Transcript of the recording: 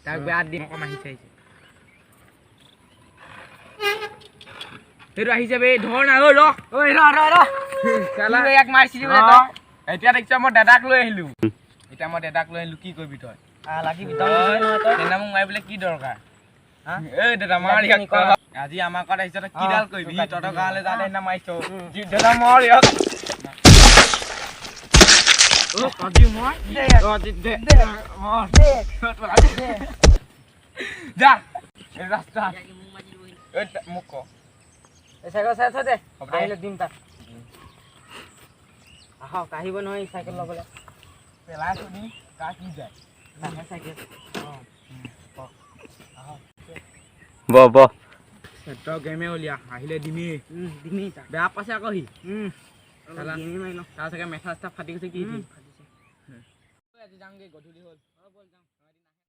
তাক বেয়া দিম অকম আহিছে সেইটো আহিছে বে ধৰ না ঐ ৰ ইয়াক মাৰিছিলি বোলে তই এতিয়া দেখিছ মই দাদাক লৈ আহিলো কি কৰিবি তই লাগিবি তেনে মোক মাৰিবলৈ কি দৰকাৰ এই দাদা মাৰ আজি আমাৰ ঘৰত আহিছ তই কিডাল কৰিবি তহঁতৰ গাঁৱলৈ যাওঁতে সেইদিনা মাৰিছ দাদা মৰ ইয়াক যা ৰাস্তা মোক ক চাইকেল চাই থৈ দে আহিলে দিম তাক আহক আহিব নহয় চাইকেল ল'বলৈ পেলাই থবি কাৰ কি যায় চাইকেল ব তই গেমে উলিয়া আহিলে দিমেই তাক বেয়া পাইছে আকৌ সি মাৰি লওঁ তাৰ চাগে মেথা চেথা ফাটি গৈছে কি আজি যাওঁগে গধূলি হ'ল